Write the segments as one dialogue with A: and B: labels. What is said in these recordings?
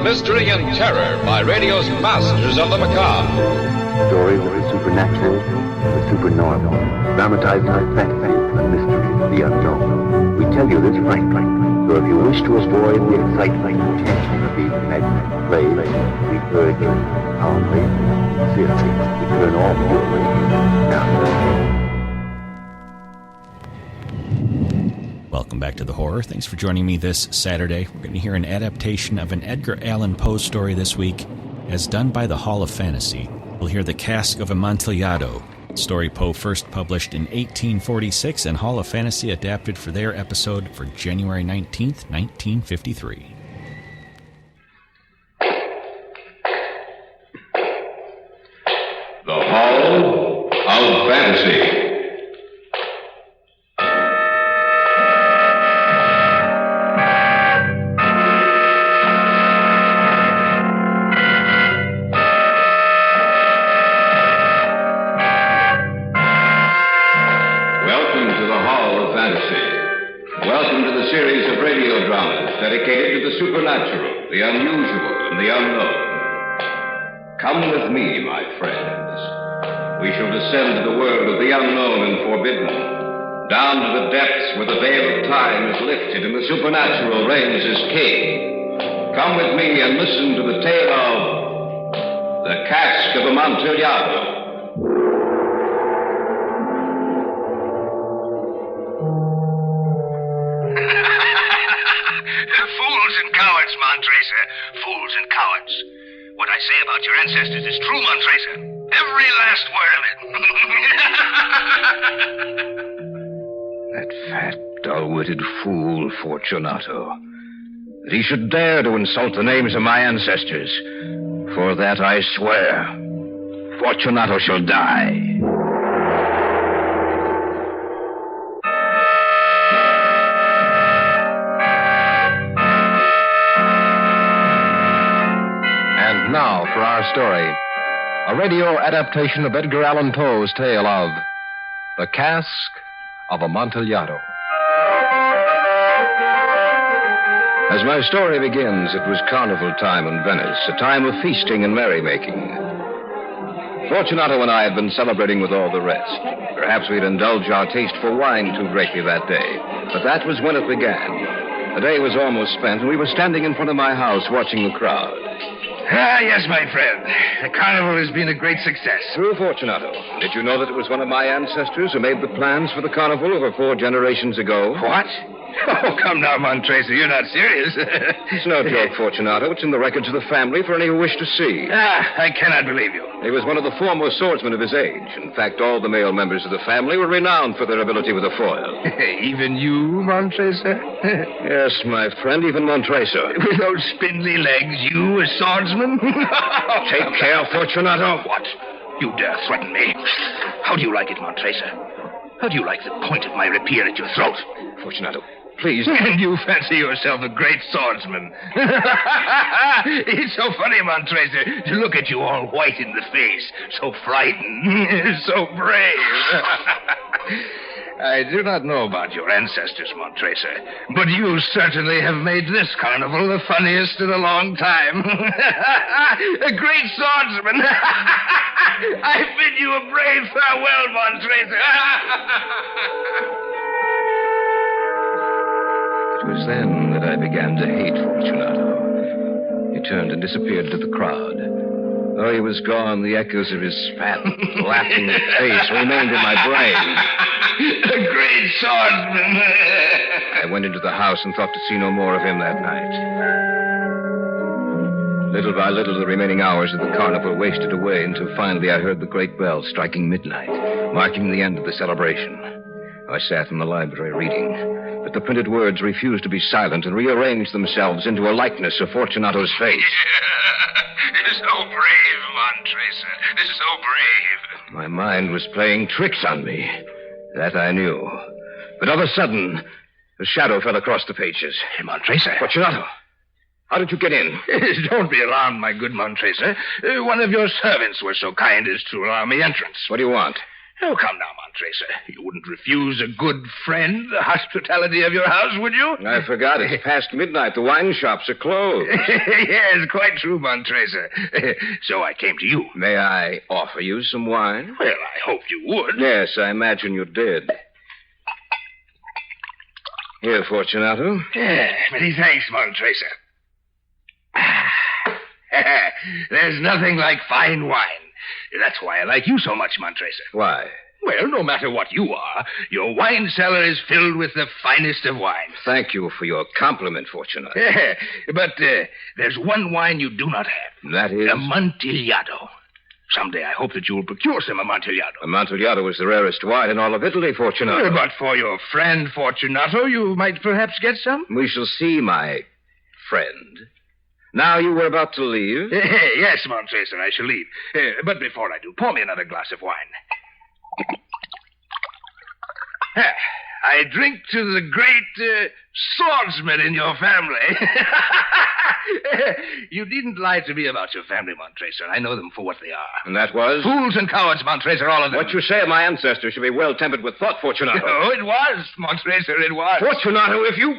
A: Mystery and terror by radio's masters of the macabre.
B: Stories of the supernatural, the supernormal, dramatized by fantasy, the mystery, the unknown. We tell you this frankly, so if you wish to avoid the excitement and tension of these imaginary plays, we urge you calmly, sincerely, to turn off your radio now.
C: Welcome back to The Horror. Thanks for joining me this Saturday. We're going to hear an adaptation of an Edgar Allan Poe story this week, as done by the Hall of Fantasy. We'll hear The Cask of Amontillado, a story Poe first published in 1846 and Hall of Fantasy adapted for their episode for January 19th, 1953.
A: The Hall of Fantasy. Dedicated to the supernatural, the unusual, and the unknown. Come with me, my friends. We shall descend to the world of the unknown and forbidden, down to the depths where the veil of time is lifted and the supernatural reigns as king. Come with me and listen to the tale of the Cask of Amontillado.
D: Montracer, fools and cowards. What I say about your ancestors is true, Montracer. Every last word of it.
E: That fat, dull-witted fool, Fortunato. That he should dare to insult the names of my ancestors. For that I swear, Fortunato shall die.
F: Now for our story, a radio adaptation of Edgar Allan Poe's tale of The Cask of Amontillado.
E: As my story begins, it was carnival time in Venice, a time of feasting and merrymaking. Fortunato and I had been celebrating with all the rest. Perhaps we'd indulged our taste for wine too greatly that day, but that was when it began. The day was almost spent, and we were standing in front of my house watching the crowd.
D: Ah, yes, my friend. The carnival has been a great success.
E: True, Fortunato. Did you know that it was one of my ancestors who made the plans for the carnival over 4 generations ago?
D: What? Oh, come now, Montracer. You're not serious.
E: It's no joke, Fortunato. It's in the records of the family for any who wish to see.
D: I cannot believe you.
E: He was one of the foremost swordsmen of his age. In fact, all the male members of the family were renowned for their ability with a foil.
D: Even you, Montracer?
E: Yes, my friend, even Montracer.
D: With those spindly legs, you a swordsman?
E: Take care, Fortunato.
D: What? You dare threaten me? How do you like it, Montracer? How do you like the point of my rapier at your throat?
E: Fortunato, please.
D: And you fancy yourself a great swordsman. It's so funny, Montracer, to look at you all white in the face, so frightened, so brave. I do not know about your ancestors, Montracer, but you certainly have made this carnival the funniest in a long time. A great swordsman. I bid you a brave farewell, Montracer.
E: It was then that I began to hate Fortunato. He turned and disappeared into the crowd. Though he was gone, the echoes of his fat, laughing face remained in my brain.
D: A great swordsman.
E: I went into the house and thought to see no more of him that night. Little by little, the remaining hours of the carnival wasted away until finally I heard the great bell striking midnight, marking the end of the celebration. I sat in the library reading, but the printed words refused to be silent and rearranged themselves into a likeness of Fortunato's face.
D: So brave, Montracer. So brave.
E: My mind was playing tricks on me. That I knew. But of a sudden, a shadow fell across the pages.
D: Montracer.
E: Fortunato, how did you get in?
D: Don't be alarmed, my good Montracer. One of your servants was so kind as to allow me entrance.
E: What do you want?
D: Oh, come now, Montracer. You wouldn't refuse a good friend the hospitality of your house, would you?
E: I forgot. It's past midnight. The wine shops are closed.
D: Yes, quite true, Montracer. So I came to you.
E: May I offer you some wine?
D: Well, I hoped you would.
E: Yes, I imagine you did. Here, Fortunato.
D: Many thanks, Montracer. There's nothing like fine wine. That's why I like you so much, Montracer.
E: Why?
D: Well, no matter what you are, your wine cellar is filled with the finest of wines.
E: Thank you for your compliment, Fortunato.
D: But there's one wine you do not have.
E: That is?
D: Amontillado. Someday I hope that you will procure some Amontillado.
E: Amontillado is the rarest wine in all of Italy, Fortunato.
D: But for your friend, Fortunato, you might perhaps get some?
E: We shall see, my friend. Now you were about to leave?
D: Yes, Montracer, I shall leave. But before I do, pour me another glass of wine. I drink to the great swordsman in your family. You needn't lie to me about your family, Montracer. I know them for what they are.
E: And that was?
D: Fools and cowards, Montracer, all of them.
E: What you say of my ancestors should be well tempered with thought, Fortunato.
D: Oh, it was, Montracer, it was.
E: Fortunato, if you...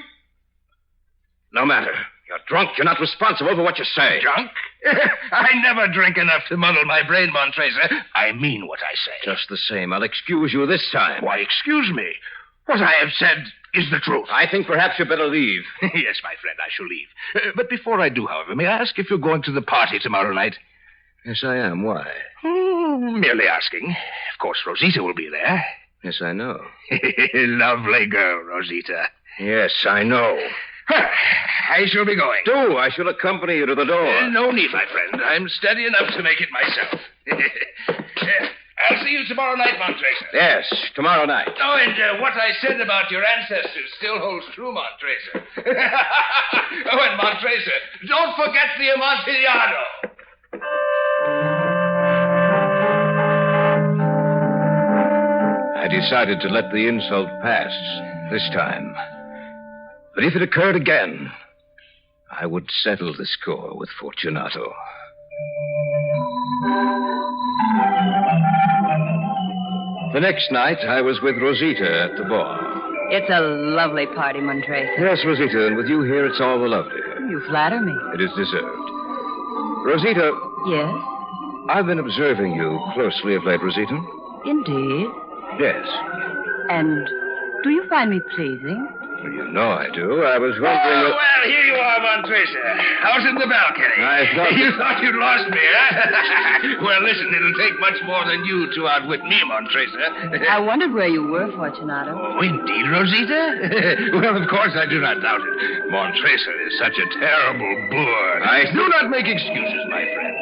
E: No matter. You're drunk. You're not responsible for what you say.
D: Drunk? I never drink enough to muddle my brain, Montracer. I mean what I say.
E: Just the same. I'll excuse you this time.
D: Why, excuse me. What I have said is the truth.
E: I think perhaps you'd better leave.
D: Yes, my friend, I shall leave. But before I do, however, may I ask if you're going to the party tomorrow night?
E: Yes, I am. Why?
D: Merely asking. Of course, Rosita will be there.
E: Yes, I know.
D: Lovely girl, Rosita.
E: Yes, I know.
D: I shall be going.
E: Do. I shall accompany you to the door.
D: No need, my friend. I'm steady enough to make it myself. I'll see you tomorrow night, Montracer.
E: Yes, tomorrow night.
D: Oh, and what I said about your ancestors still holds true, Montracer. Oh, and Montracer, don't forget the Amontillado.
E: I decided to let the insult pass this time. But if it occurred again, I would settle the score with Fortunato. The next night, I was with Rosita at the bar.
G: It's a lovely party, Montracer.
E: Yes, Rosita, and with you here, it's all the lovelier.
G: You flatter me.
E: It is deserved. Rosita.
G: Yes?
E: I've been observing you closely of late, Rosita.
G: Indeed.
E: Yes.
G: And do you find me pleasing?
E: Well, you know I do. I was wondering...
D: Oh, well, here you are, Montracer. Out in the balcony.
E: I thought...
D: You thought you'd lost me, huh? Well, listen, it'll take much more than you to outwit me, Montracer.
G: I wondered where you were, Fortunato.
D: Oh, indeed, Rosita? Well, of course, I do not doubt it. Montracer is such a terrible boor. Do not make excuses, my friend.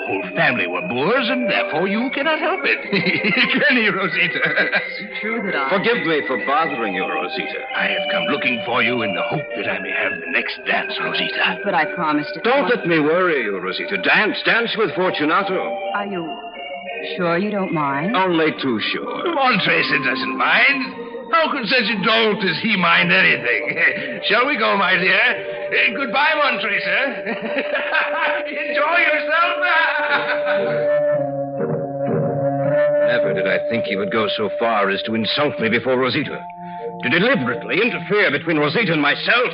D: The whole family were boors, and therefore you cannot help it. Can you, Rosita?
G: It's true that I...
E: Forgive me for bothering you, Rosita.
D: I have come looking for you in the hope that I may have the next dance, Rosita.
G: But I promised it.
E: Don't let me worry you, Rosita. Dance with Fortunato.
G: Are you sure you don't mind?
E: Only too sure.
D: Montracer doesn't mind. How could such a dolt as he mind anything? Shall we go, my dear? Goodbye, Montracer. Enjoy yourself.
E: Never did I think he would go so far as to insult me before Rosita. To deliberately interfere between Rosita and myself.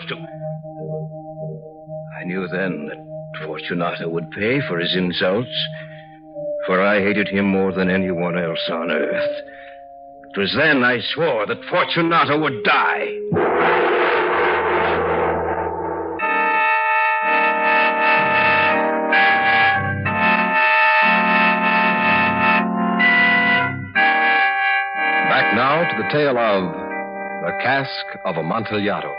E: I knew then that Fortunato would pay for his insults, for I hated him more than anyone else on earth. It was then I swore that Fortunato would die.
F: Back now to the tale of The Cask of Amontillado.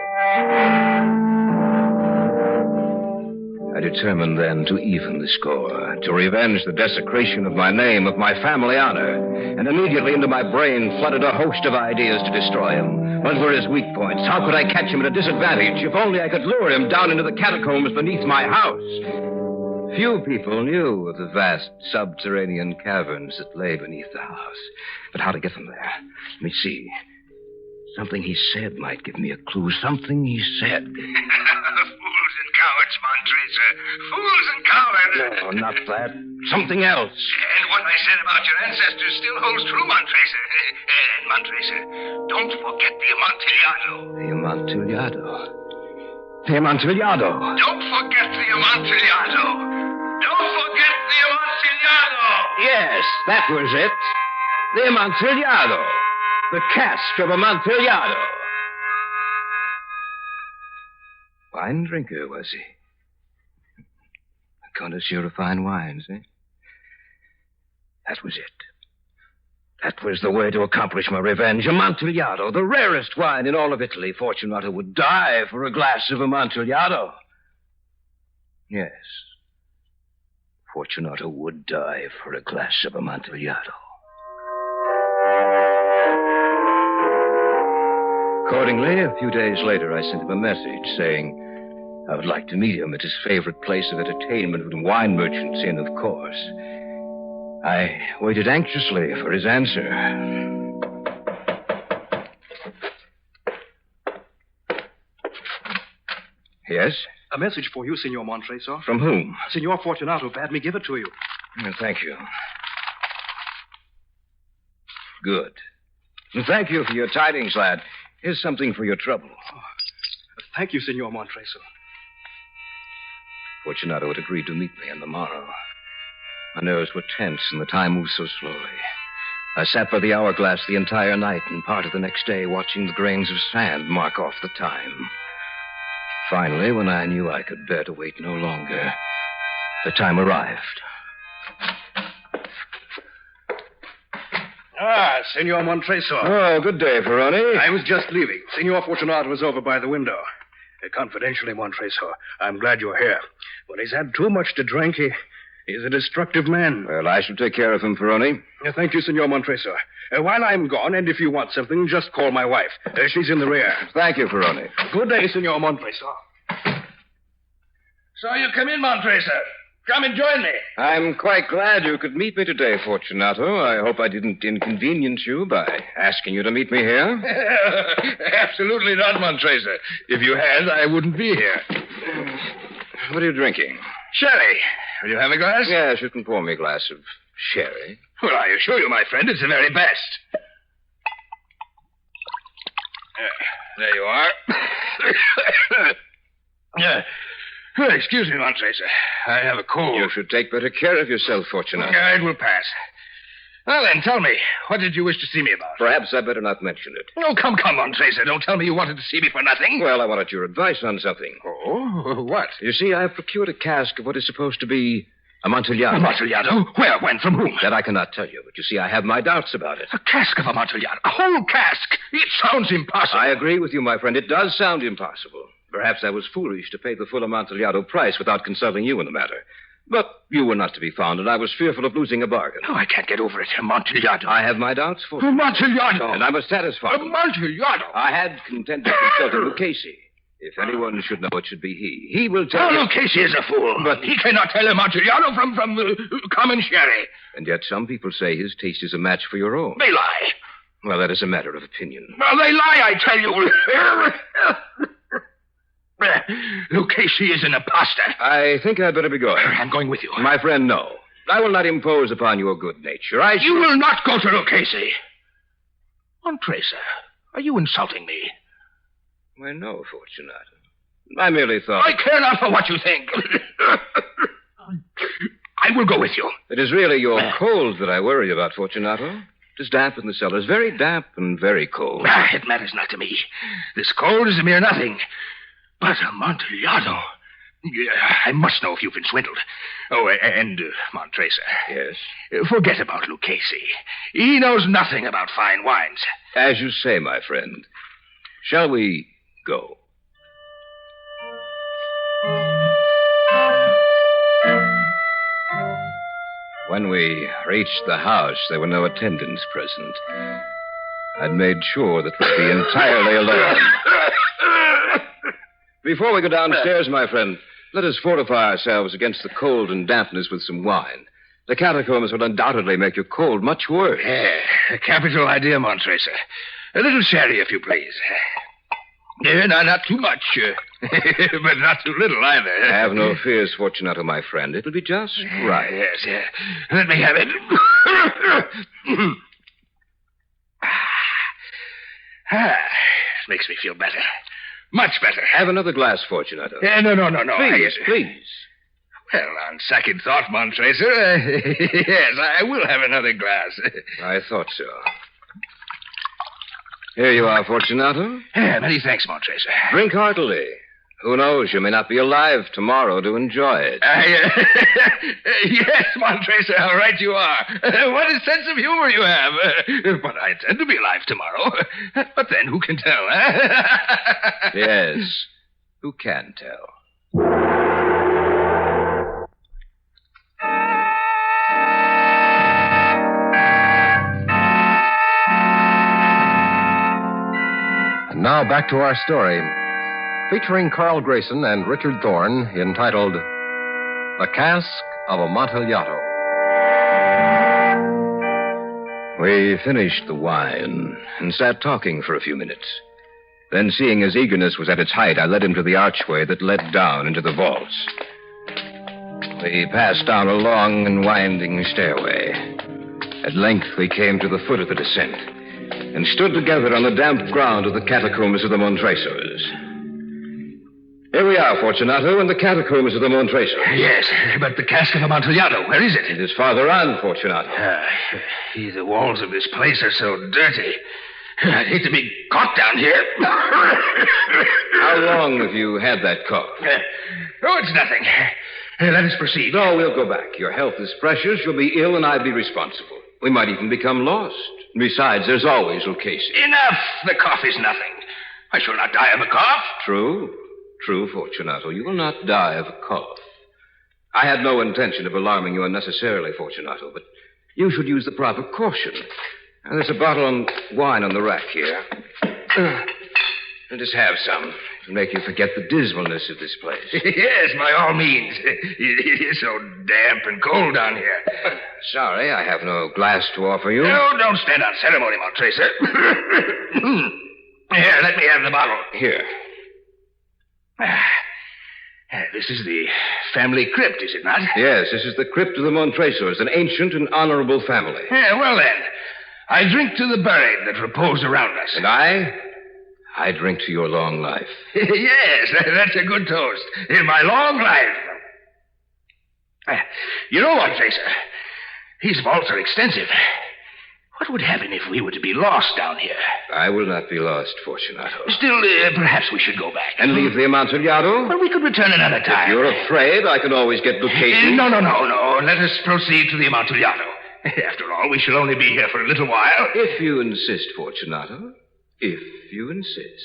E: I determined then to even the score, to revenge the desecration of my name, of my family honor, and immediately into my brain flooded a host of ideas to destroy him. What were his weak points? How could I catch him at a disadvantage? If only I could lure him down into the catacombs beneath my house. Few people knew of the vast subterranean caverns that lay beneath the house. But how to get them there? Let me see. Something he said might give me a clue. Something he said.
D: Fools and cowards, Montracer. Fools and cowards.
E: No, not that. Something else.
D: And what I said about your ancestors still holds true, Montracer. And Montracer, don't forget the Amontillado.
E: The Amontillado. The Amontillado.
D: Don't forget the Amontillado. Don't forget the Amontillado.
E: Yes, that was it. The Amontillado. The cask of Amontillado. Wine drinker, was he? A connoisseur of fine wines, eh? That was it. That was the way to accomplish my revenge. Amontillado, the rarest wine in all of Italy. Fortunato would die for a glass of Amontillado. Yes. Fortunato would die for a glass of Amontillado. Accordingly, a few days later, I sent him a message saying I would like to meet him at his favorite place of entertainment with wine merchants in, of course. I waited anxiously for his answer. Yes?
H: A message for you, Signor Montracer.
E: From whom?
H: Signor Fortunato bade me give it to you.
E: Thank you. Good. Thank you for your tidings, lad. Here's something for your trouble.
H: Oh, thank you, Signor Montracer.
E: Fortunato had agreed to meet me on the morrow. My nerves were tense and the time moved so slowly. I sat by the hourglass the entire night and part of the next day watching the grains of sand mark off the time. Finally, when I knew I could bear to wait no longer, the time arrived.
H: Ah, Signor Montracer.
E: Oh, good day, Ferroni.
H: I was just leaving. Signor Fortunato was over by the window. Confidentially, Montracer, I'm glad you're here. But he's had too much to drink. He's a destructive man.
E: Well, I shall take care of him, Ferroni.
H: Thank you, Signor Montracer. While I'm gone, and if you want something, just call my wife. She's in the rear.
E: Thank you, Ferroni.
H: Good day, Signor Montracer.
D: So you come in, Montracer. Come and join me.
E: I'm quite glad you could meet me today, Fortunato. I hope I didn't inconvenience you by asking you to meet me here.
D: Absolutely not, Montracer. If you had, I wouldn't be here.
E: What are you drinking?
D: Sherry. Will you have a glass?
E: Yes, you can pour me a glass of sherry.
D: Well, I assure you, my friend, it's the very best. There you are. Excuse me, Montracer. I have a cold.
E: You should take better care of yourself, Fortunato.
D: Yeah, it will pass. Well, then, tell me, what did you wish to see me about?
E: Perhaps I better not mention it.
D: Oh, come, Montracer. Don't tell me you wanted to see me for nothing.
E: Well, I wanted your advice on something.
D: Oh, what?
E: You see, I have procured a cask of what is supposed to be Amontillado.
D: Amontillado? Where, when, from whom?
E: That I cannot tell you, but you see, I have my doubts about it.
D: A cask of Amontillado? A whole cask? It sounds impossible.
E: I agree with you, my friend. It does sound impossible. Perhaps I was foolish to pay the full Amontillado price without consulting you in the matter. But you were not to be found, and I was fearful of losing a bargain.
D: Oh, I can't get over it. Amontillado.
E: I have my doubts, for
D: Amontillado.
E: And I must satisfy them.
D: Amontillado.
E: I had contented to consult Lucchesi. If anyone should know, it should be he. He will tell
D: you... Lucchesi is a fool.
E: But
D: he cannot tell Amontillado from common sherry.
E: And yet some people say his taste is a match for your own.
D: They lie.
E: Well, that is a matter of opinion.
D: Well, they lie, I tell you. Lucchesi is an imposter.
E: I think I'd better be going.
D: I'm going with you.
E: My friend, no. I will not impose upon your good nature.
D: You will not go to Lucchesi. Montracer, are you insulting me?
E: Why, no, Fortunato. I merely thought...
D: I care not for what you think. I will go with you.
E: It is really your cold that I worry about, Fortunato. It is damp in the cellars. Very damp and very cold.
D: It matters not to me. This cold is a mere nothing. But Amontillado... I must know if you've been swindled. Oh, and Montracer.
E: Yes?
D: Forget about Lucchesi. He knows nothing about fine wines.
E: As you say, my friend. Shall we go? When we reached the house, there were no attendants present. I'd made sure that we'd be entirely alone. Before we go downstairs, my friend, let us fortify ourselves against the cold and dampness with some wine. The catacombs will undoubtedly make your cold much worse.
D: A capital idea, Montreser. A little sherry, if you please. Not too much, but not too little either.
E: Have no fears, Fortunato, my friend. It'll be just right.
D: Yes. Let me have it. Makes me feel better. Much better.
E: Have another glass, Fortunato.
D: No.
E: Please.
D: Well, on second thought, Montreser, yes, I will have another glass.
E: I thought so. Here you are, Fortunato.
D: Many thanks, Montreser.
E: Drink heartily. Who knows, you may not be alive tomorrow to enjoy it.
D: Yes, Montreser, how right you are. What a sense of humor you have. But I intend to be alive tomorrow. But then, who can tell, huh?
E: Yes, who can tell?
F: And now back to our story, featuring Carl Grayson and Richard Thorne, entitled The Cask of Amontillado.
E: We finished the wine and sat talking for a few minutes. Then, seeing his eagerness was at its height, I led him to the archway that led down into the vaults. We passed down a long and winding stairway. At length, we came to the foot of the descent and stood together on the damp ground of the catacombs of the Montresors. Here we are, Fortunato, in the catacombs of the Montresors.
D: Yes, but the Cask of Amontillado, where is it?
E: It is farther on, Fortunato.
D: The walls of this place are so dirty. I'd hate to be caught down here.
E: How long have you had that cough?
D: It's nothing. Let us proceed.
E: No, we'll go back. Your health is precious. You'll be ill, and I'd be responsible. We might even become lost. Besides, there's always Lucchese.
D: Enough! The cough is nothing. I shall not die of a cough.
E: True, Fortunato. You will not die of a cough. I had no intention of alarming you unnecessarily, Fortunato, but you should use the proper caution. Now, there's a bottle of wine on the rack here. Just have some. It'll make you forget the dismalness of this place.
D: Yes, by all means. It is so damp and cold down here.
E: Sorry, I have no glass to offer you.
D: No, don't stand on ceremony, Montreser. Here, let me have the bottle.
E: Here.
D: This is the family crypt, is it not?
E: Yes, this is the crypt of the Montresors, an ancient and honorable family.
D: Well then, I drink to the buried that repose around us.
E: And I drink to your long life.
D: Yes, that's a good toast. In my long life. You know what, Tracer? These vaults are extensive. What would happen if we were to be lost down here?
E: I will not be lost, Fortunato.
D: Still, perhaps we should go back.
E: And leave the Amontillado?
D: Well, we could return another time.
E: If you're afraid, I can always get Lucchese.
D: No. Let us proceed to the Amontillado. After all, we shall only be here for a little while.
E: If you insist, Fortunato. If you insist.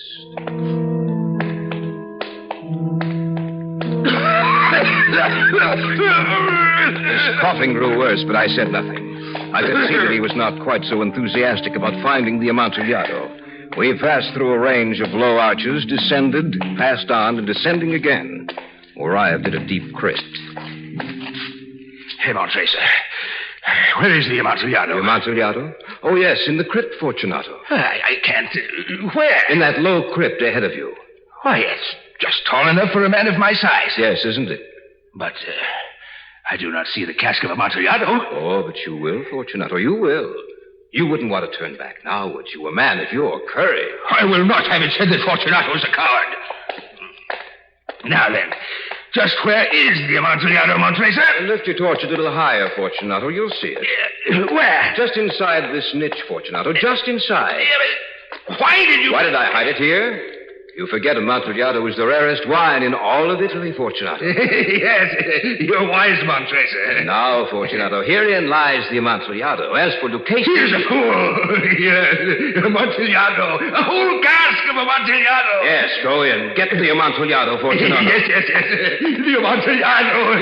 E: His coughing grew worse, but I said nothing. I could see that he was not quite so enthusiastic about finding the Amontillado. We passed through a range of low arches, descended, passed on, and descending again, arrived at a deep crypt.
D: Hey, Montreser, where is the Amontillado?
E: The Amontillado? Oh, yes, in the crypt, Fortunato.
D: I can't... where?
E: In that low crypt ahead of you.
D: Why, it's just tall enough for a man of my size.
E: Yes, isn't it?
D: But, I do not see the Cask of Amontillado.
E: Oh, but you will, Fortunato, you will. You wouldn't want to turn back now, would you? A man of your courage.
D: I will not have it said that Fortunato is a coward. Now then, just where is the Amontillado, Montreser?
E: Lift your torch a little higher, Fortunato. You'll see it.
D: Where?
E: Just inside this niche, Fortunato. Just inside.
D: Why did you...
E: Why did I hide it here? You forget Amontillado is the rarest wine in all of Italy, Fortunato.
D: Yes, you're wise, Montrese.
E: Now, Fortunato, herein lies the Amontillado. As for Ducati...
D: He's a fool. Yes, Amontillado. A whole cask of Amontillado.
E: Yes, go in. Get the Amontillado, Fortunato.
D: Yes. The Amontillado.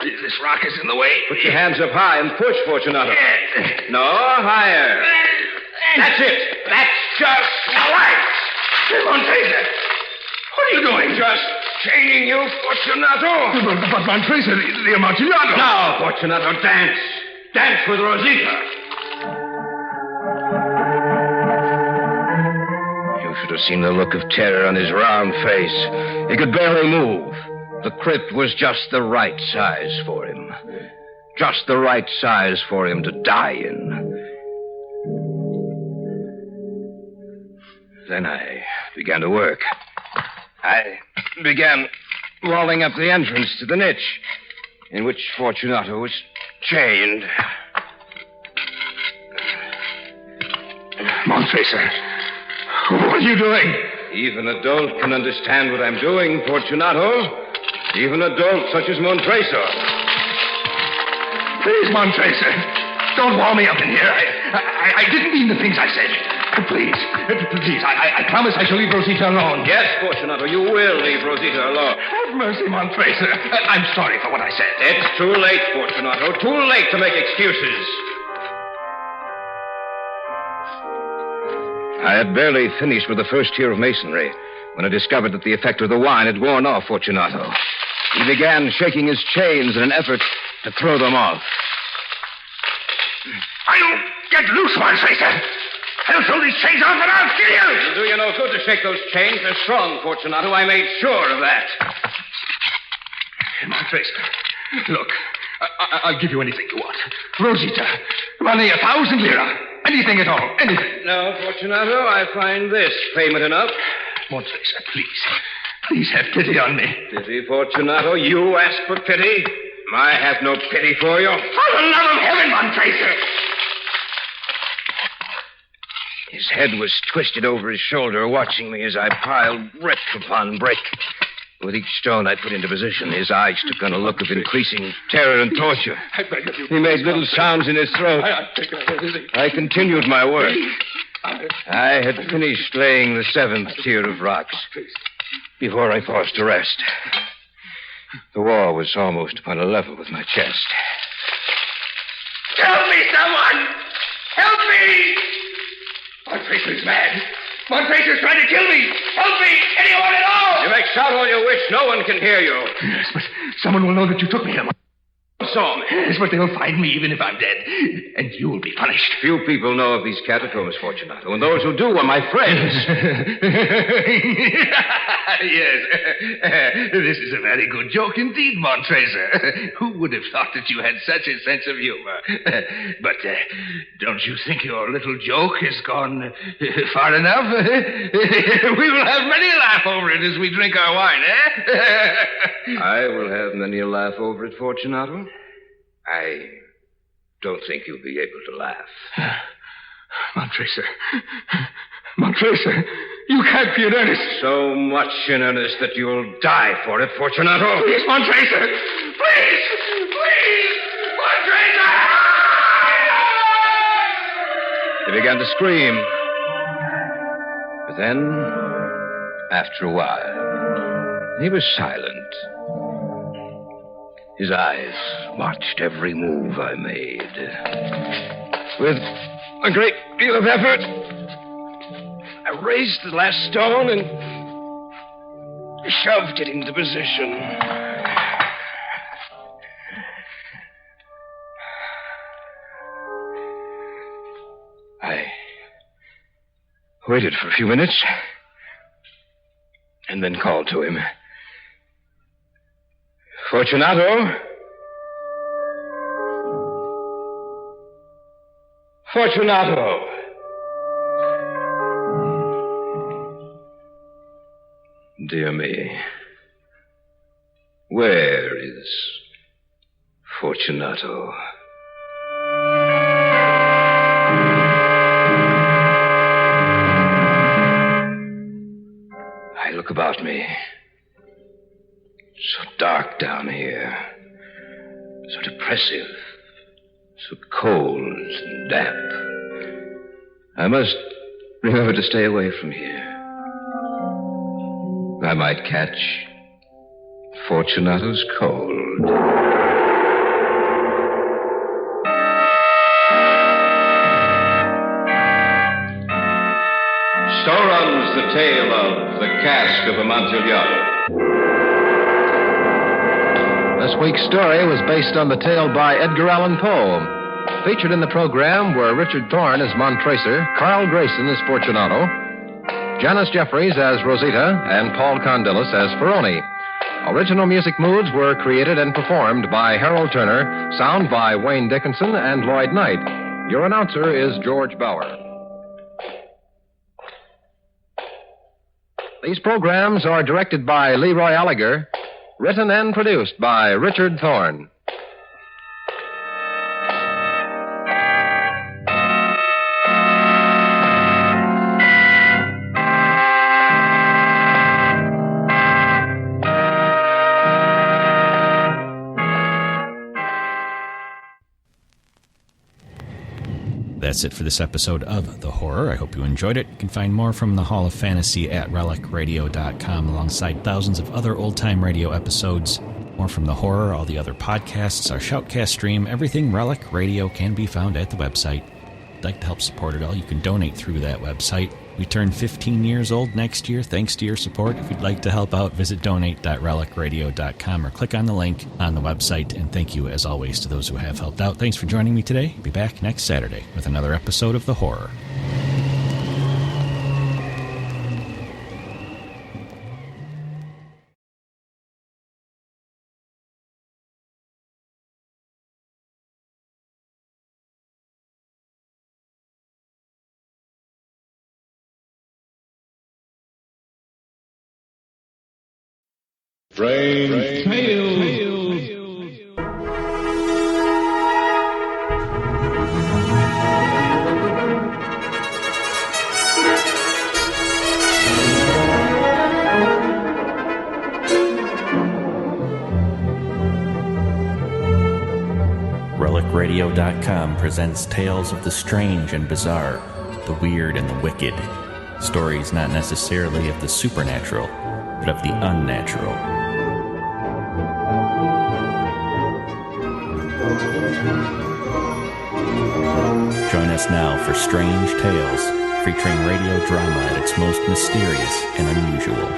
D: This rock is in the way.
E: Put your hands up high and push, Fortunato.
D: Yes.
E: No, higher. That's it. That's just right.
D: Montrese, what are you doing?
E: Just chaining you, Fortunato.
D: But Montrese, the Amontillado.
E: Now, Fortunato, dance. Dance with Rosita. You should have seen the look of terror on his round face. He could barely move. The crypt was just the right size for him. Just the right size for him to die in. Then I began to work. I began walling up the entrance to the niche in which Fortunato was chained.
D: Montrese, what are you doing?
E: Even a dolt can understand what I'm doing, Fortunato. Even a dolt such as Montrese.
D: Please, Montrese, don't wall me up in here. I didn't mean the things I said. Please, I promise I shall leave Rosita alone.
E: Yes, Fortunato, you will leave Rosita alone.
D: Have mercy, Montrese. I'm sorry for what I said.
E: It's too late, Fortunato. Too late to make excuses. I had barely finished with the first tier of masonry when I discovered that the effect of the wine had worn off Fortunato. He began shaking his chains in an effort to throw them off.
D: I'll get loose, Montrese. I'll throw these chains off and I'll kill you.
E: It'll do you no good to shake those chains. They're strong, Fortunato. I made sure of that.
D: Montrese, look, I'll give you anything you want. Rosita, money 1,000 lira. Anything at all, anything.
E: No, Fortunato, I find this payment enough.
D: Montrese, please have pity on me.
E: Pity, Fortunato? You ask for pity? I have no pity for you.
D: For the love of heaven, Montrese!
E: His head was twisted over his shoulder, watching me as I piled brick upon brick. With each stone I put into position, his eyes took on a look of increasing terror and torture.
D: I beg of you.
E: He made little sounds in his throat. I continued my work. I had finished laying the 7th tier of rocks before I paused to rest. The wall was almost upon a level with my chest.
D: Help me, someone! Help me! Montrese is mad. Montrese is trying to kill me. Help me, anyone at all!
E: You may shout all you wish. No one can hear you.
D: Yes, but someone will know that you took me here.
E: Saw me.
D: Yes, but they'll find me even if I'm dead. And you will be punished.
E: Few people know of these catacombs, Fortunato, and those who do are my friends.
D: Yes. This is a very good joke indeed, Montrese. Who would have thought that you had such a sense of humor? But don't you think your little joke has gone far enough? We will have many a laugh over it as we drink our wine, eh?
E: I will have many a laugh over it, Fortunato. I don't think you'll be able to laugh.
D: Montrese, you can't be in earnest.
E: So much in earnest that you'll die for it, Fortunato.
D: Please, Montrese. Please, Montrese!
E: He began to scream. But then, after a while, he was silent. His eyes watched every move I made. With a great deal of effort, I raised the last stone and shoved it into position. I waited for a few minutes and then called to him. Fortunato? Fortunato! Dear me, where is Fortunato? look about me. So dark down here. So depressive. So cold and damp. I must remember to stay away from here. I might catch Fortunato's cold.
A: So runs the tale of the Cask of Amontillado.
F: This week's story was based on the tale by Edgar Allan Poe. Featured in the program were Richard Thorne as Montracer, Carl Grayson as Fortunato, Janice Jeffries as Rosita, and Paul Condillis as Ferroni. Original music moods were created and performed by Harold Turner, sound by Wayne Dickinson and Lloyd Knight. Your announcer is George Bauer. These programs are directed by Leroy Alliger, written and produced by Richard Thorne.
C: That's it for this episode of The Horror. I hope you enjoyed it. You can find more from the Hall of Fantasy at relicradio.com alongside thousands of other old-time radio episodes. More from The Horror, all the other podcasts, our Shoutcast stream, everything Relic Radio can be found at the website. If you'd like to help support it all, you can donate through that website. We turn 15 years old next year thanks to your support. If you'd like to help out, visit donate.relicradio.com or click on the link on the website. And thank you, as always, to those who have helped out. Thanks for joining me today. I'll be back next Saturday with another episode of The Horror.
A: Strange Tales.
C: RelicRadio.com presents tales of the strange and bizarre, the weird and the wicked. Stories not necessarily of the supernatural, but of the unnatural. Join us now for Strange Tales, featuring radio drama at its most mysterious and unusual.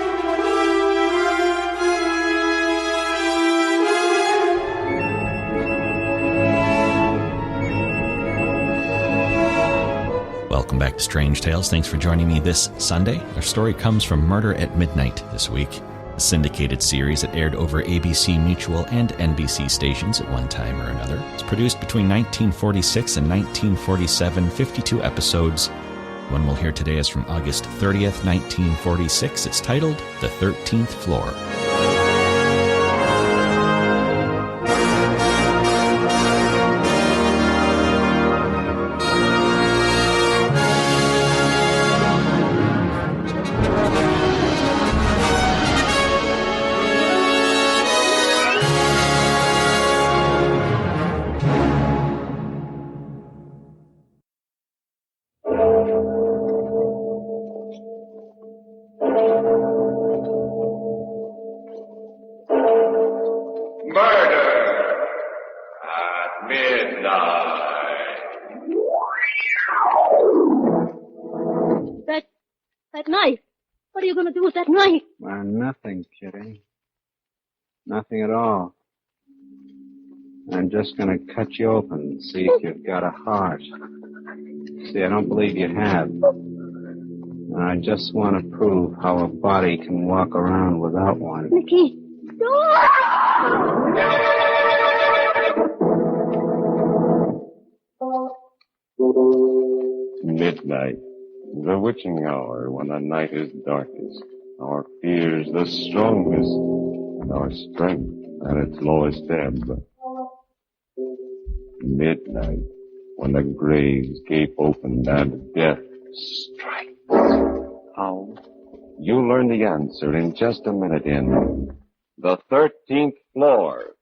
C: Welcome back to Strange Tales. Thanks for joining me this Sunday. Our story comes from Murder at Midnight this week, a syndicated series that aired over ABC Mutual and NBC stations at one time or another. It's produced between 1946 and 1947, 52 episodes. The one we'll hear today is from August 30th, 1946. It's titled The 13th Floor.
I: That knife. What are you going to do with that knife?
J: Well, nothing, Kitty. Nothing at all. I'm just going to cut you open and see if you've got a heart. See, I don't believe you have. And I just want to prove how a body can walk around without one.
I: Nicky.
K: Midnight, the witching hour when the night is darkest, our fears the strongest, and our strength at its lowest ebb. Midnight, when the graves gape open and death strikes. How? You'll learn the answer in just a minute in The 13th Floor.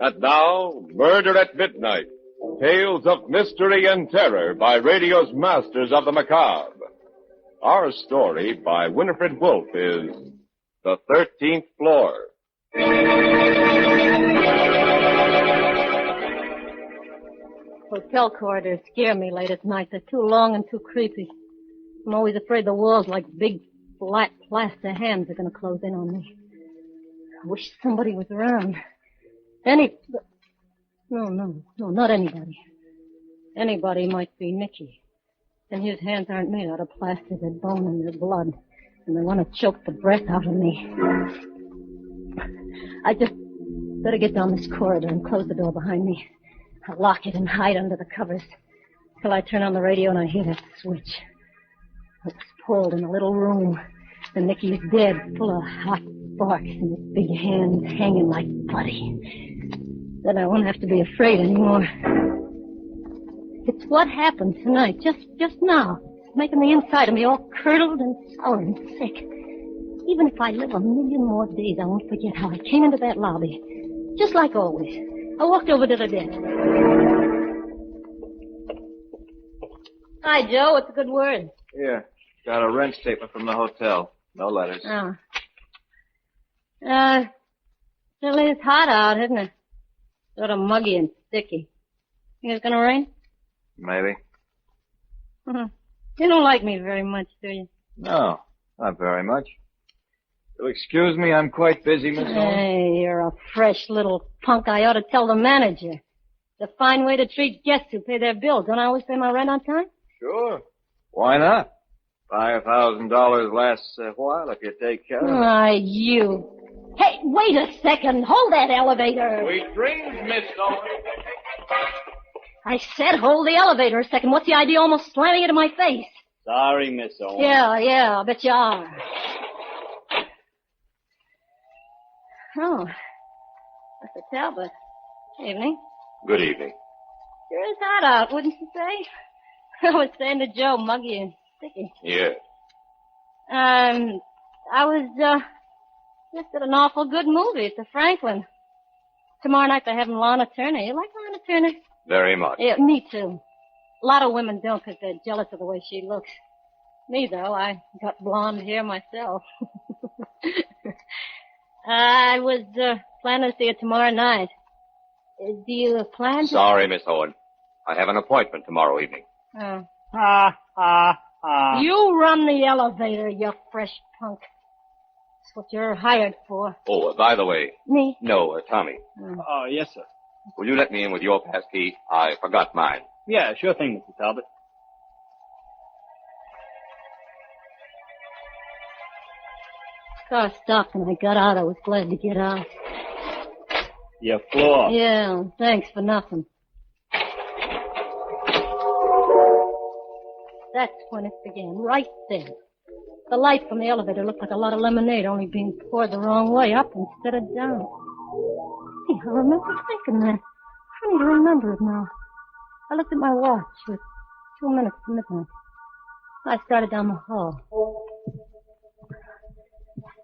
K: And now, Murder at Midnight. Tales of mystery and terror by radio's masters of the macabre. Our story by Winifred Wolfe is The 13th Floor.
I: Hotel corridors scare me late at night. They're too long and too creepy. I'm always afraid the walls, like big, flat, plaster hands, are going to close in on me. I wish somebody was around. No, not anybody. Anybody might be Nicky. And his hands aren't made out of plaster. They're bone and they're blood. And they want to choke the breath out of me. I just better get down this corridor and close the door behind me. I'll lock it and hide under the covers till I turn on the radio and I hear that switch. It was pulled in a little room. And Nicky is dead, full of hot sparks and his big hands hanging like putty. Then I won't have to be afraid anymore. It's what happened tonight, just now. It's making the inside of me all curdled and sour and sick. Even if I live a million more days, I won't forget how I came into that lobby. Just like always. I walked over to the desk. Hi, Joe. What's a good word?
L: Here. Got a rent statement from the hotel. No letters.
I: Oh. Certainly it's hot out, isn't it? Sort of muggy and sticky. Think it's gonna rain?
L: Maybe.
I: You don't like me very much, do you?
L: No, not very much. You'll excuse me, I'm quite busy, Miss Owen.
I: Hey, you're a fresh little punk. I ought to tell the manager. It's a fine way to treat guests who pay their bills. Don't I always pay my rent on time?
L: Sure. Why not? $5,000 lasts a while if you take care of it.
I: Why, you. Hey, wait a second. Hold that elevator.
L: Sweet dreams, Miss Owen.
I: I said hold the elevator a second. What's the idea almost slamming it in my face?
L: Sorry, Miss Owen.
I: Yeah, I bet you are. Oh, Mr. Talbot. Evening.
E: Good evening.
I: Sure is hot out, wouldn't you say? I was saying to Joe, muggy and sticky.
E: Yes.
I: I was, just at an awful good movie at the Franklin. Tomorrow night they're having Lana Turner. You like Lana Turner?
E: Very much.
I: Yeah, me too. A lot of women don't because they're jealous of the way she looks. Me, though, I got blonde hair myself. I was planning to see it tomorrow night. Do you plan to...
E: Sorry, Miss Owen. I have an appointment tomorrow evening.
I: Oh. You run the elevator, you fresh punk. That's what you're hired for.
E: Oh, by the way.
I: Me?
E: No, Tommy.
L: Oh, yes, sir.
E: Will you let me in with your pass key? I forgot mine.
L: Yeah, sure thing, Mr. Talbot.
I: Car stopped and I got out. I was glad to get out.
L: Your floor.
I: Yeah, thanks for nothing. That's when it began, right there. The light from the elevator looked like a lot of lemonade, only being poured the wrong way, up instead of down. Hey, I remember thinking that. Funny to remember it now. I looked at my watch. It was 2 minutes to midnight. I started down the hall.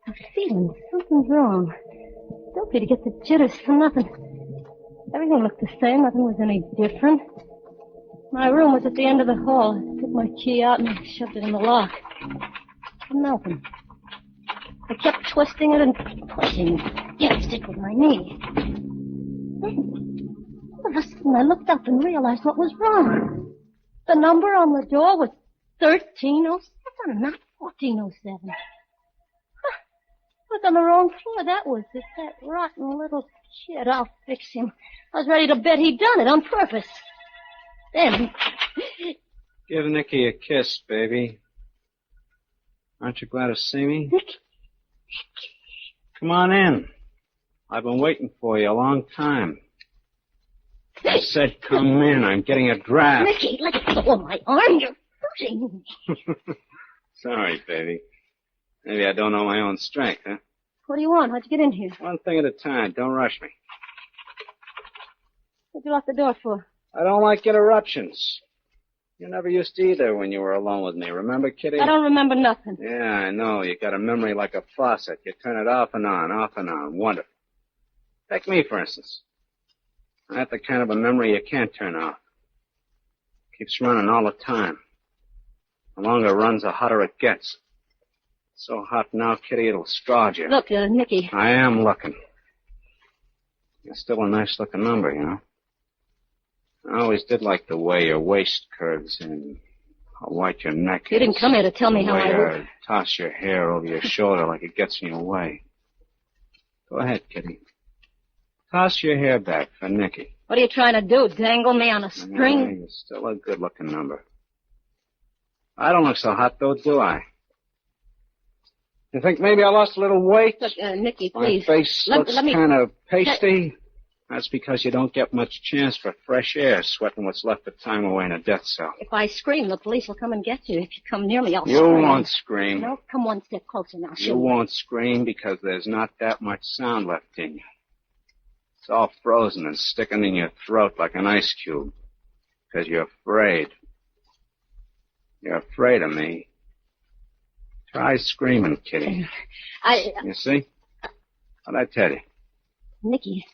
I: I'm feeling something's wrong. Don't be to get the jitters for nothing. Everything looked the same. Nothing was any different. My room was at the end of the hall. I took my key out and shoved it in the lock. Nothing. I kept twisting it and pushing it. Didn't stick with my knee. Then, all of a sudden, I looked up and realized what was wrong. The number on the door was 1307, not 1407. I was on the wrong floor. That was it. That rotten little kid. I'll fix him. I was ready to bet he'd done it on purpose. Then...
J: Give Nicky a kiss, baby. Aren't you glad to see me?
I: Nicky.
J: Come on in. I've been waiting for you a long time. I said come in. I'm getting a draft.
I: Nicky, let go of my arm. You're hurting me.
J: Sorry, baby. Maybe I don't know my own strength, huh?
I: What do you want? How'd you get in here?
J: One thing at a time. Don't rush me.
I: What'd you lock the door for?
J: I don't like interruptions. You never used to either when you were alone with me. Remember, Kitty?
I: I don't remember nothing.
J: Yeah, I know. You got a memory like a faucet. You turn it off and on, off and on. Wonderful. Take me, for instance. I have the kind of a memory you can't turn off. Keeps running all the time. The longer it runs, the hotter it gets. It's so hot now, Kitty, it'll scald you.
I: Look, Nicky.
J: I am looking. You're still a nice-looking number, you know. I always did like the way your waist curves and how white your neck is.
I: You didn't come here to tell me how I look.
J: You toss your hair over your shoulder like it gets in your way. Go ahead, Kitty. Toss your hair back for Nicky.
I: What are you trying to do, dangle me on a string?
J: Yeah, you're still a good-looking number. I don't look so hot, though, do I? You think maybe I lost a little weight?
I: Look, Nicky, please.
J: My face looks kind of pasty. That's because you don't get much chance for fresh air sweating what's left of time away in a death cell.
I: If I scream, the police will come and get you. If you come near me, I'll
J: You
I: scream.
J: won't scream.
I: No, come one step closer now.
J: You won't scream because there's not that much sound left in you. It's all frozen and sticking in your throat like an ice cube. Because you're afraid. You're afraid of me. Try screaming, Kitty. You see? What'd I tell you?
I: Nicky,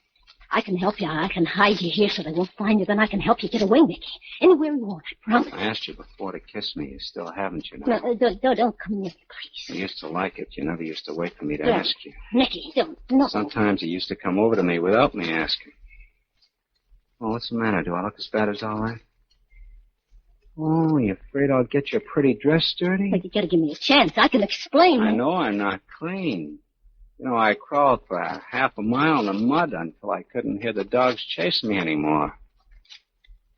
I: I can help you. I can hide you here so they won't find you. Then I can help you get away, Nicky. Anywhere you want, I promise.
J: I asked you before to kiss me. You still haven't, you know.
I: No, don't come near me, please.
J: You used to like it. You never used to wait for me to ask you.
I: Nicky, don't. No.
J: Sometimes you used to come over to me without me asking. Well, what's the matter? Do I look as bad as all right? Oh, you afraid I'll get your pretty dress dirty?
I: But you gotta give me a chance. I can explain.
J: I know I'm not clean. You know, I crawled for half a mile in the mud until I couldn't hear the dogs chasing me anymore.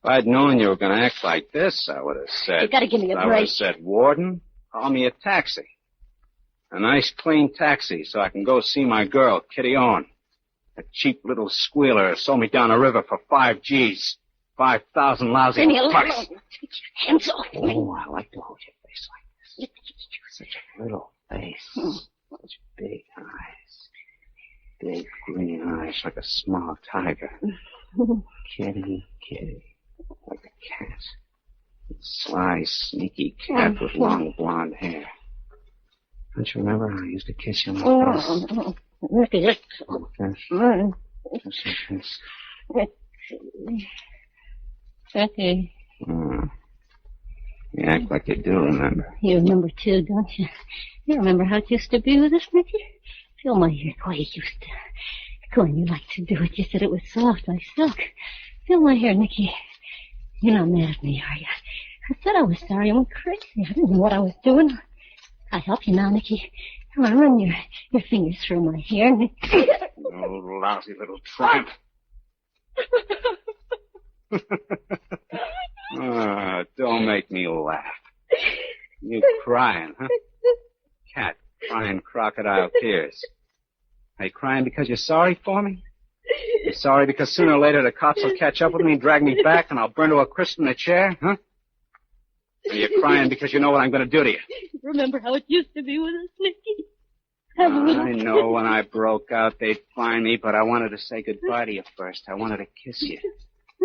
J: If I'd known you were going to act like this, I would have said...
I: You gotta give me a break.
J: I would have said, Warden, call me a taxi. A nice, clean taxi so I can go see my girl, Kitty Owen. A cheap little squealer who sold me down the river for 5 G's. 5,000 lousy
I: Leave me alone.
J: bucks.
I: Take your hands off me.
J: Oh, I like to hold your face like this. Such a little face. Such big eyes. Big green eyes like a small tiger. Kitty, Kitty. Like a cat. A sly, sneaky cat with long blonde hair. Don't you remember how I used to kiss you on the face?
I: Okay.
J: You act like you do remember.
I: You remember, too, don't you? You remember how it used to be with us, Nicky? Feel my hair the way it used to. Go on, you like to do it. You said it was soft like silk. Feel my hair, Nicky. You're not mad at me, are you? I said I was sorry. I went crazy. I didn't know what I was doing. I'll help you now, Nicky. Come on, run your fingers through my hair.
J: You lousy little tramp. Don't make me laugh. You crying, huh? Cat crying crocodile tears. Are you crying because you're sorry for me? You're sorry because sooner or later the cops will catch up with me and drag me back and I'll burn to a crisp in a chair, huh? Or you're crying because you know what I'm going to do to you?
I: Remember how it used to be with us, Nicky?
J: I know when I broke out they'd find me, but I wanted to say goodbye to you first. I wanted to kiss you.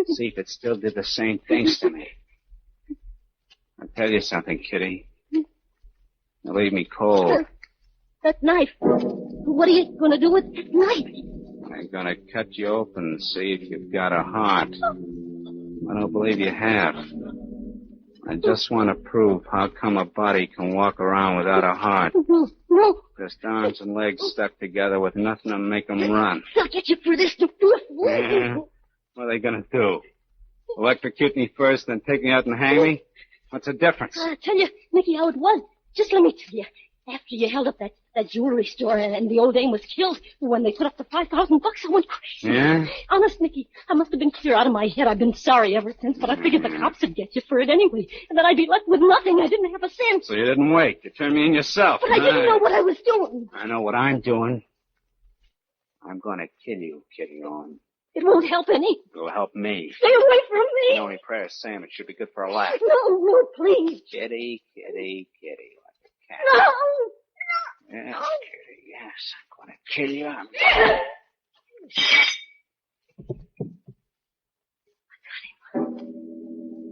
J: See if it still did the same things to me. I'll tell you something, Kitty. You leave me cold.
I: That knife. What are you going to do with that knife?
J: I'm going to cut you open and see if you've got a heart. I don't believe you have. I just want to prove how come a body can walk around without a heart.
I: No.
J: Just arms and legs stuck together with nothing to make them run.
I: I'll get you for this.
J: Yeah. What are they going to do? Electrocute me first, then take me out and hang me? What's the difference?
I: I'll tell you, Nicky, how it was. Just let me tell you. After you held up that jewelry store and the old dame was killed, when they put up the $5,000, I went crazy.
J: Yeah?
I: Honest, Nicky, I must have been clear out of my head. I've been sorry ever since, but I figured the cops would get you for it anyway, and that I'd be left with nothing. I didn't have a cent.
J: So you didn't wait. You turned me in yourself.
I: But I didn't know what I was doing.
J: I know what I'm doing. I'm going to kill you, Kitty Owen.
I: It won't help any.
J: It'll help me.
I: Stay away from me.
J: The only prayer is Sam. It should be good for a laugh.
I: No, please.
J: Kitty, Kitty, Kitty. Like a Yes, Kitty, yes. I'm going to kill you.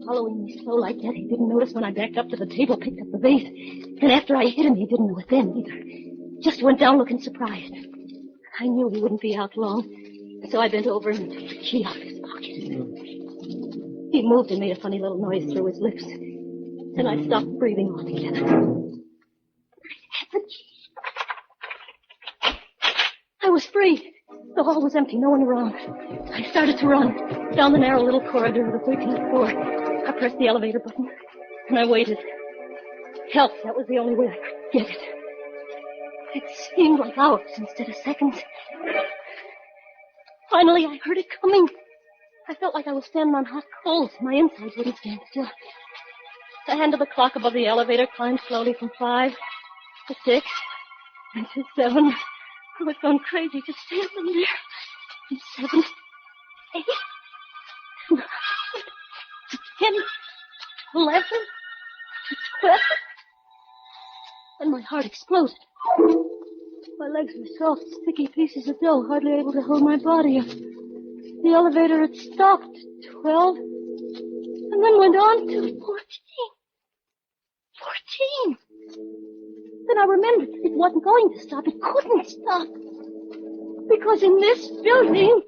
I: Following me slow like that, he didn't notice when I backed up to the table, picked up the vase. And after I hit him, he didn't know it then either. Just went down looking surprised. I knew he wouldn't be out long, so I bent over and took the key out of his pocket. He moved and made a funny little noise through his lips. Then I stopped breathing altogether. I was free. The hall was empty, no one around. I started to run down the narrow little corridor to the 13th floor. I pressed the elevator button, and I waited. Help, that was the only way I could get it. It seemed like hours instead of seconds. Finally, I heard it coming. I felt like I was standing on hot coals. My insides wouldn't stand still. The hand of the clock above the elevator climbed slowly from 5 to 6 and to 7. I was going crazy just standing there. And 7, 8, 9, 10, 11, 12. And my heart exploded. My legs were soft, sticky pieces of dough, hardly able to hold my body up. The elevator had stopped at 12, and then went on to 14. 14! Then I remembered it wasn't going to stop. It couldn't stop. Because in this building,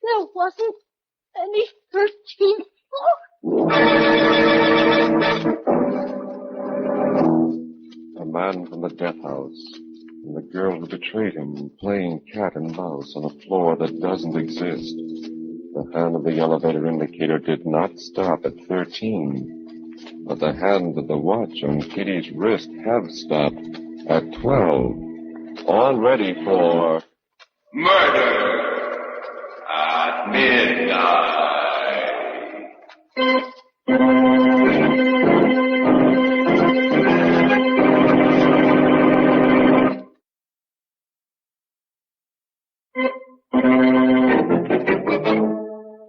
I: there wasn't any 13th floor.
K: A man from the death house, and the girl who betrayed him, playing cat and mouse on a floor that doesn't exist. The hand of the elevator indicator did not stop at 13, but the hand of the watch on Kitty's wrist have stopped at 12. All ready for
A: murder at midnight.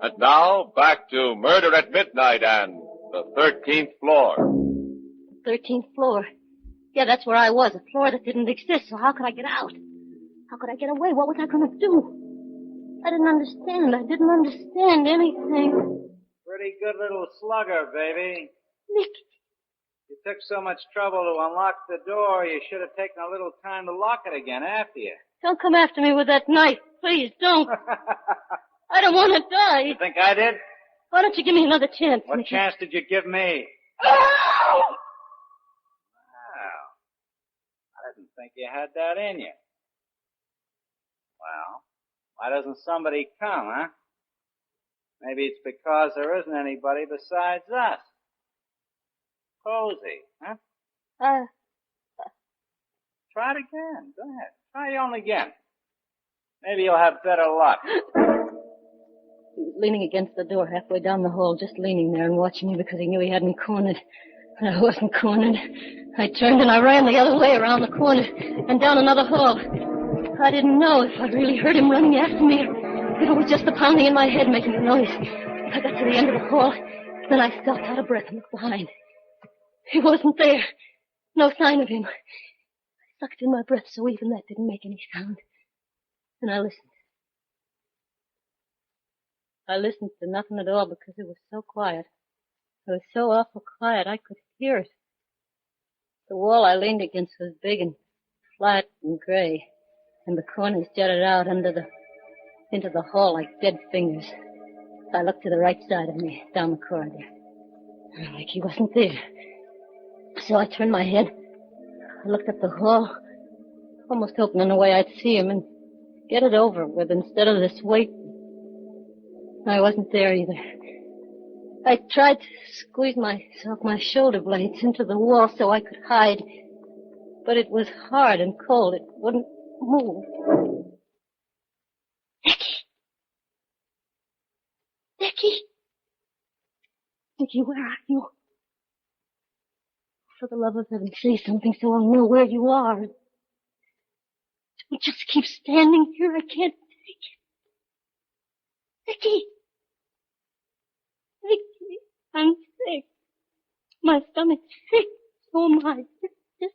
K: And now, back to Murder at Midnight and the 13th floor.
I: 13th floor. Yeah, that's where I was, a floor that didn't exist, so how could I get out? How could I get away? What was I going to do? I didn't understand. I didn't understand anything.
J: Pretty good little slugger, baby.
I: Nick.
J: You took so much trouble to unlock the door, you should have taken a little time to lock it again after you.
I: Don't come after me with that knife. Please, don't. I don't want to die.
J: You think I did?
I: Why don't you give me another chance?
J: What
I: Nicky?
J: chance did you give me?
I: Oh!
J: Wow. I didn't think you had that in you. Well, why doesn't somebody come, huh? Maybe it's because there isn't anybody besides us. Cozy, huh? Try it again. Go ahead. Try your own again. Maybe you'll have better luck.
I: He was leaning against the door halfway down the hall, just leaning there and watching me because he knew he had me cornered. And I wasn't cornered. I turned and I ran the other way around the corner and down another hall. I didn't know if I'd really heard him running after me or if it was just the pounding in my head making the noise. I got to the end of the hall, then I stopped out of breath and looked behind. He wasn't there. No sign of him. I sucked in my breath so even that didn't make any sound. And I listened. I listened to nothing at all because it was so quiet. It was so awful quiet I could hear it. The wall I leaned against was big and flat and gray, and the corners jutted out into the hall like dead fingers. I looked to the right side of me, down the corridor. Like he wasn't there. So I turned my head. I looked up the hall, almost hoping in a way I'd see him and get it over with instead of this wait. I wasn't there either. I tried to squeeze my shoulder blades into the wall so I could hide, but it was hard and cold. It wouldn't move. Nicky, where are you? For the love of heaven, say something so I'll know where you are. Don't just keep standing here. I can't take it. Nicky, I'm sick. My stomach's sick. So am I. Just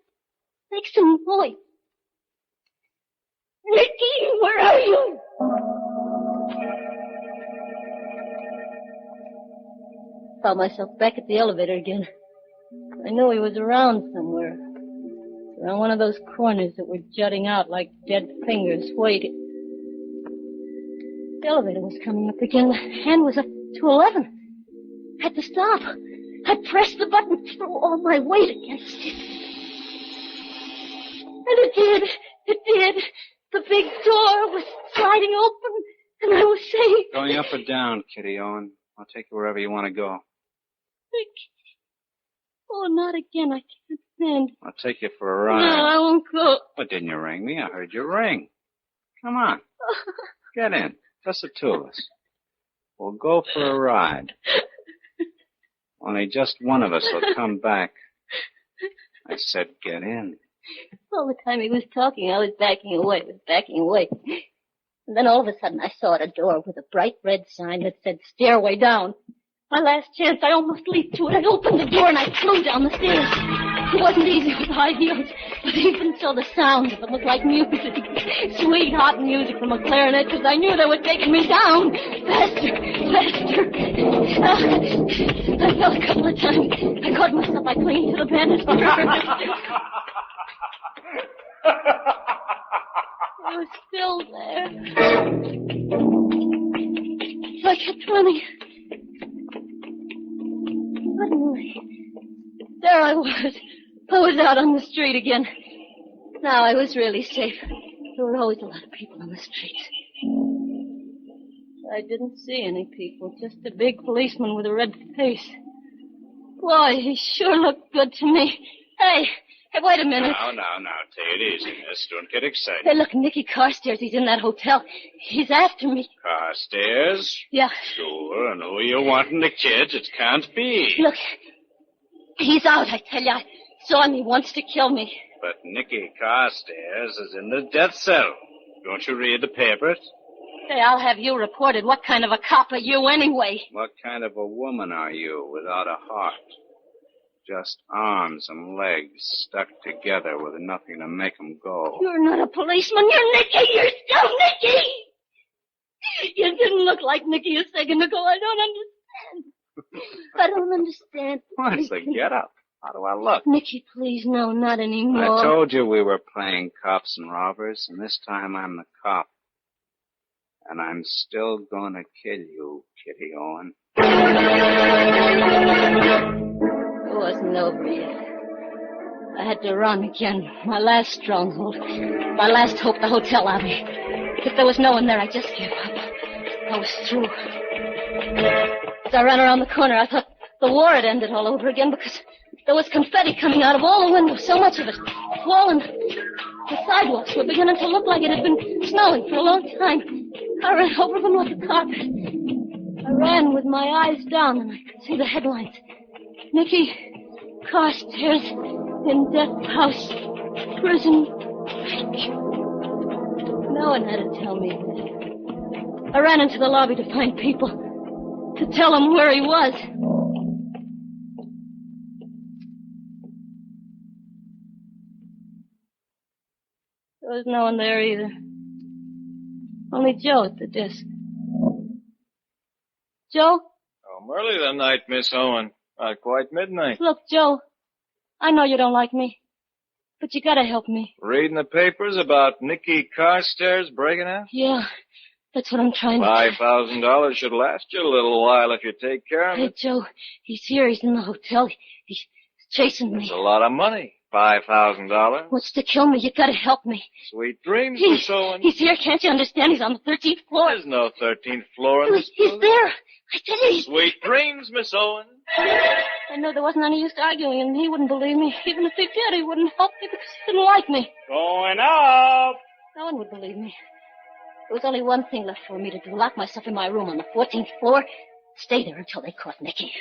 I: Make some noise. Nicky, where are you? Found myself back at the elevator again. I knew he was around somewhere. Around one of those corners that were jutting out like dead fingers waiting. The elevator was coming up again. The hand was up to 11. Had to stop. I pressed the button, threw all my weight against it. And it did. It did. The big door was sliding open, and I was safe.
J: Going up or down, Kitty Owen? I'll take you wherever you want to go.
I: Oh, not again. I can't stand.
J: I'll take you for a ride.
I: No, I won't go.
J: But didn't you ring me? I heard you ring. Come on. Get in. Just the two of us. We'll go for a ride. Only just one of us will come back. I said get in.
I: All the time he was talking, I was backing away. And then all of a sudden I saw at a door with a bright red sign that said stairway down. My last chance, I almost leaped to it. I opened the door and I flew down the stairs. It wasn't easy with high heels, but even so the sound of it looked like music. Sweet, hot music from a clarinet, because I knew they were taking me down. Faster. I fell a couple of times. I caught myself. I clinging to the bed. It was still there. So I kept running. Suddenly, there I was. I was out on the street again. Now I was really safe. There were always a lot of people on the streets. I didn't see any people, just a big policeman with a red face. Boy, he sure looked good to me. Hey, wait a minute.
J: Now, take it easy, miss. Don't get excited.
I: Hey, look, Nicky Carstairs, he's in that hotel. He's after me.
J: Carstairs?
I: Yeah.
J: Sure, I know you're wanting the kids. It can't be.
I: Look, he's out, I tell you. I saw him. He wants to kill me.
J: But Nicky Carstairs is in the death cell. Don't you read the papers?
I: Hey, I'll have you reported. What kind of a cop are you anyway?
J: What kind of a woman are you without a heart? Just arms and legs stuck together with nothing to make them go.
I: You're not a policeman. You're Nicky. You're still Nicky. You didn't look like Nicky a second ago. I don't understand.
J: What's the get-up? How do I look?
I: Nicky, please, no, not anymore.
J: I told you we were playing cops and robbers, and this time I'm the cop. And I'm still gonna kill you, Kitty Owen.
I: It wasn't over yet. I had to run again. My last stronghold. My last hope, the hotel lobby. If there was no one there, I just gave up. I was through. As I ran around the corner, I thought the war had ended all over again because there was confetti coming out of all the windows, so much of it. Falling. The sidewalks were beginning to look like it had been snowing for a long time. I ran over them like a carpet. I ran with my eyes down and I could see the headlines. Nicky Carstairs in death house, prison break. No one had to tell me that. I ran into the lobby to find people, to tell them where he was. There was no one there either. Only Joe at the desk. Joe?
L: Oh, early that night, Miss Owen. Not quite midnight.
I: Look, Joe, I know you don't like me, but you gotta help me.
L: Reading the papers about Nicky Carstairs breaking out?
I: Yeah, that's what I'm trying to do.
L: $5,000 should last you a little while if you take care of it.
I: Hey, Joe, he's here. He's in the hotel. He's chasing me.
L: It's a lot of money. $5,000.
I: Wants to kill me. You gotta help me.
L: Sweet dreams, Miss Owen.
I: He's here. Can't you understand? He's on the 13th floor.
L: There's no 13th floor in this
I: building. He's there. I tell you.
L: Sweet dreams, Miss Owen.
I: I know there wasn't any use arguing, and he wouldn't believe me. Even if he did, he wouldn't help me because he didn't like me.
L: Going up.
I: No one would believe me. There was only one thing left for me to do. Lock myself in my room on the 14th floor. Stay there until they caught Nicky.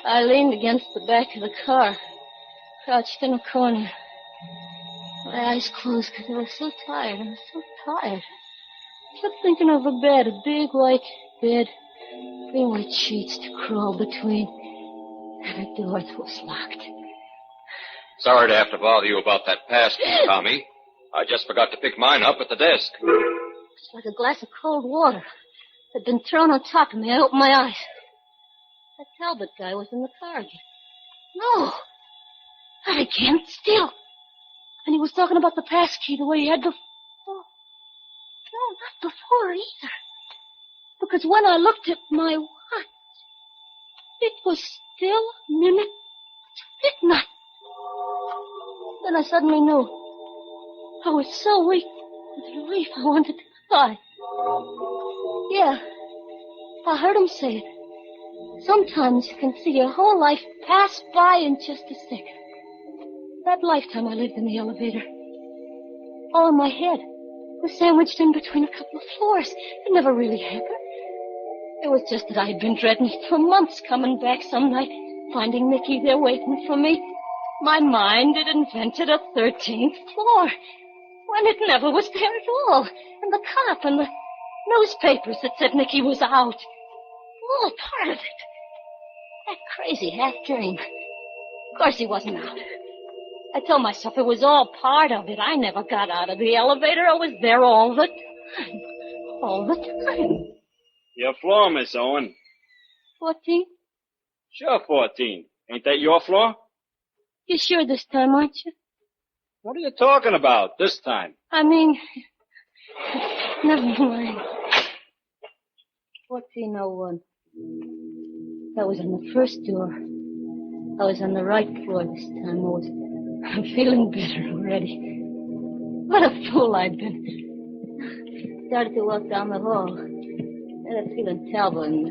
I: I leaned against the back of the car, crouched in a corner. My eyes closed because I was so tired. I was so tired. I kept thinking of a bed, a big white bed, 3 white sheets to crawl between, and a door that was locked.
E: Sorry to have to bother you about that pass key, Tommy. I just forgot to pick mine up at the desk.
I: It's like a glass of cold water had been thrown on top of me. I opened my eyes. That Talbot guy was in the car again. No. Not again. Still. And he was talking about the pass key the way he had before. No, not before either. Because when I looked at my watch, it was still minutes to midnight. Then I suddenly knew. I was so weak with relief I wanted to cry. Yeah, I heard him say it. Sometimes you can see your whole life pass by in just a second. That lifetime I lived in the elevator, all in my head, was sandwiched in between a couple of floors. It never really happened. It was just that I had been dreading it for months, coming back some night, finding Nicky there waiting for me. My mind had invented a 13th floor, when it never was there at all. And the cop and the newspapers that said Nicky was out. All part of it. That crazy half-dream. Of course he wasn't out. I told myself it was all part of it. I never got out of the elevator. I was there all the time. All the time.
L: Your floor, Miss Owen.
I: 14?
L: Sure, 14. Ain't that your floor?
I: You sure this time, aren't you?
L: What are you talking about this time?
I: I mean, never mind. 1401. That was on the first door. I was on the right floor this time. I'm feeling better already. What a fool I'd been. Started to walk down the hall. Had a feeling Talbot and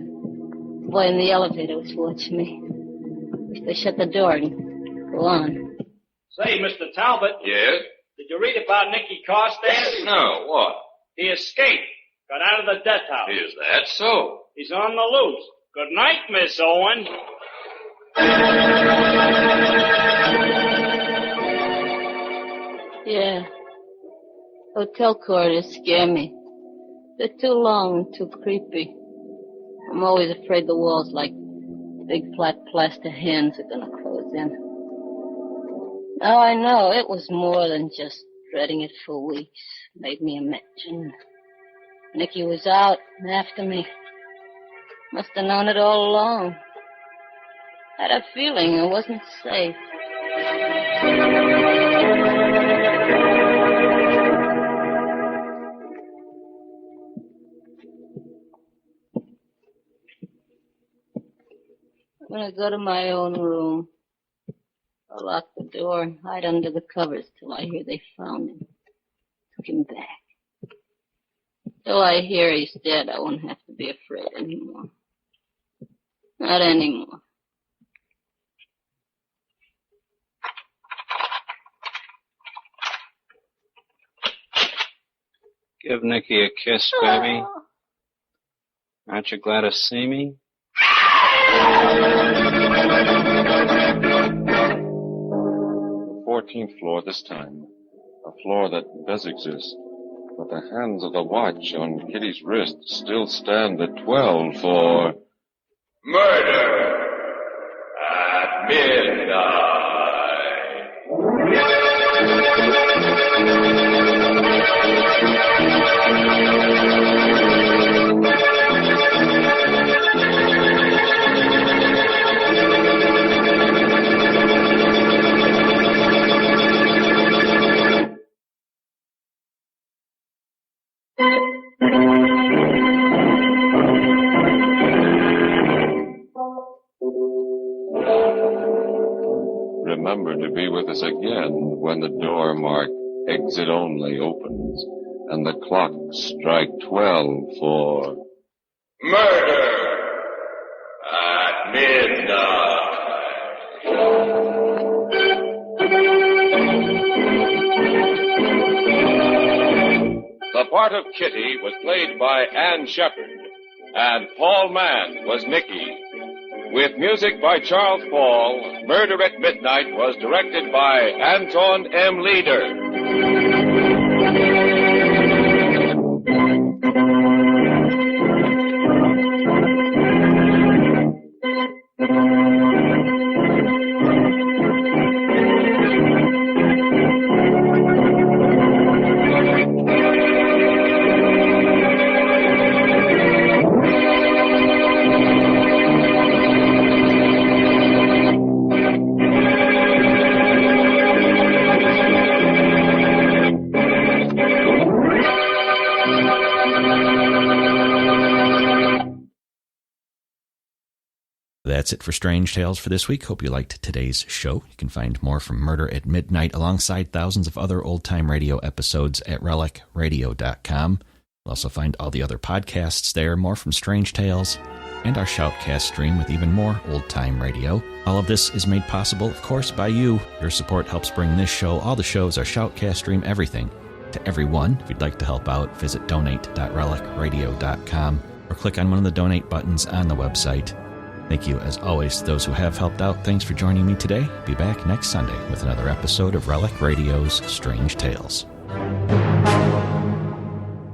I: the boy in the elevator was watching me. Wished they shut the door and go on.
L: Say, Mr. Talbot.
E: Yes?
L: Did you read about Nicky Carstairs?
E: No, what?
L: He escaped. Got out of the death house.
E: Is that so?
L: He's on the loose. Good night, Miss Owen.
I: Yeah. Hotel corridors scare me. They're too long and too creepy. I'm always afraid the walls like big flat plaster hands are gonna close in. Now I know it was more than just dreading it for weeks. Made me imagine. Nicky was out and after me. Must have known it all along. Had a feeling I wasn't safe. I'm gonna go to my own room. I'll lock the door and hide under the covers till I hear they found him. Took him back. Till I hear he's dead, I won't have to be afraid anymore. Not anymore.
J: Give Nicky a kiss, baby. Aren't you glad to see me?
K: 14th floor this time. A floor that does exist. But the hands of the watch on Kitty's wrist still stand at 12 for...
A: Murder at midnight.
K: Remember to be with us again when the door marked Exit Only opens and the clocks strike 12 for...
A: Murder at midnight.
K: The part of Kitty was played by Ann Shepard, and Paul Mann was Nicky. With music by Charles Paul, Murder at Midnight was directed by Anton M. Leader.
C: That's it for Strange Tales for this week. Hope you liked today's show. You can find more from Murder at Midnight alongside thousands of other old-time radio episodes at relicradio.com. You'll also find all the other podcasts there, more from Strange Tales, and our Shoutcast stream with even more old-time radio. All of this is made possible, of course, by you. Your support helps bring this show, all the shows, our Shoutcast stream, everything, to everyone. If you'd like to help out, visit donate.relicradio.com or click on one of the donate buttons on the website. Thank you, as always, to those who have helped out. Thanks for joining me today. Be back next Sunday with another episode of Relic Radio's Strange Tales.